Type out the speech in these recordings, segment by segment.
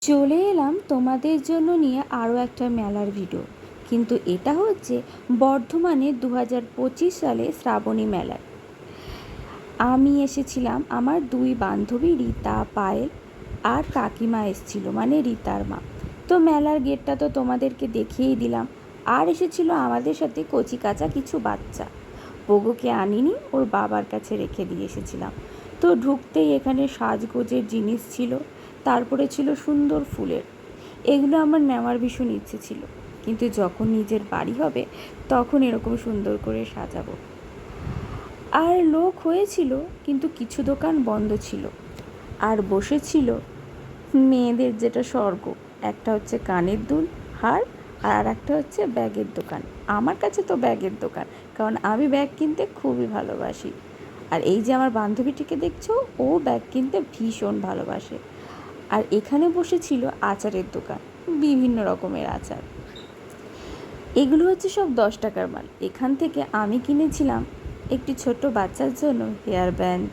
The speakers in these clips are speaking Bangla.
চলে এলাম তোমাদের জন্য নিয়ে আরও একটা মেলার ভিডিও। কিন্তু এটা হচ্ছে বর্ধমানে 2025 সালে শ্রাবণী মেলার। আমি এসেছিলাম, আমার দুই বান্ধবী রীতা, পায়েল আর কাকিমা এসেছিল, মানে রীতার মা। তো মেলার গেটটা তো তোমাদেরকে দেখিয়েই দিলাম। আর এসেছিল আমাদের সাথে কচি কাঁচা কিছু বাচ্চা। পোগোকে আনিনি, ওর বাবার কাছে রেখে দিয়ে এসেছিলাম। তো ঢুকতেই এখানে সাজগোজের জিনিস ছিল, তারপরে ছিল সুন্দর ফুলের। এগুলো আমার নেওয়ার ভীষণ ইচ্ছে ছিল, কিন্তু যখন নিজের বাড়ি হবে তখন এরকম সুন্দর করে সাজাবো। আর লোক হয়েছিল, কিন্তু কিছু দোকান বন্ধ ছিল। আর বসেছিল মেয়েদের যেটা স্বর্গ, একটা হচ্ছে কানের দুল, হার, আর একটা হচ্ছে ব্যাগের দোকান। আমার কাছে তো ব্যাগের দোকান, কারণ আমি ব্যাগ কিনতে খুবই ভালোবাসি। আর এই যে আমার বান্ধবীটিকে দেখছো, ও ব্যাগ কিনতে ভীষণ ভালোবাসে। আর এখানে বসেছিল আচারের দোকান, বিভিন্ন রকমের আচার। এগুলো হচ্ছে সব 10 টাকার মাল। এখান থেকে আমি কিনেছিলাম একটি ছোট্ট বাচ্চার জন্য হেয়ার ব্যান্ড,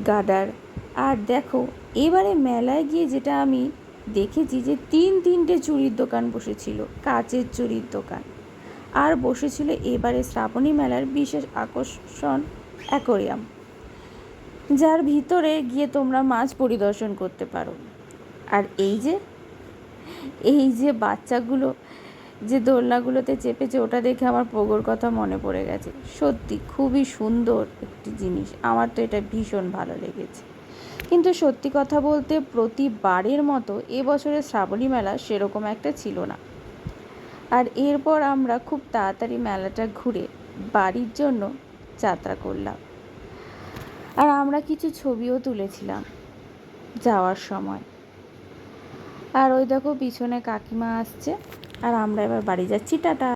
গার্ডার। আর দেখো, এবারে মেলায় গিয়ে যেটা আমি দেখেছি যে তিনটে চুড়ির দোকান বসেছিল, কাচের চুড়ির দোকান। আর বসেছিল এবারে শ্রাবণী মেলার বিশেষ আকর্ষণ অ্যাকোরিয়াম, যার ভিতরে গিয়ে তোমরা মাছ পরিদর্শন করতে পারো। আর এই যে বাচ্চাগুলো যে দোলনাগুলোতে চেপেছে, ওটা দেখে আমার পোগোর কথা মনে পড়ে গেছে। সত্যি খুবই সুন্দর একটি জিনিস, আমার তো এটা ভীষণ ভালো লেগেছে। কিন্তু সত্যি কথা বলতে প্রতিবারের মতো এবছরের শ্রাবণী মেলা সেরকম একটা ছিল না। আর এরপর আমরা খুব তাড়াতাড়ি মেলাটা ঘুরে বাড়ির জন্য যাত্রা করলাম। আর আমরা কিছু ছবিও তুলেছিলাম যাওয়ার সময়। আর ওই দেখো পিছনে কাকিমা আসছে। আর আমরা এবার বাড়ি যাচ্ছি, টাটা।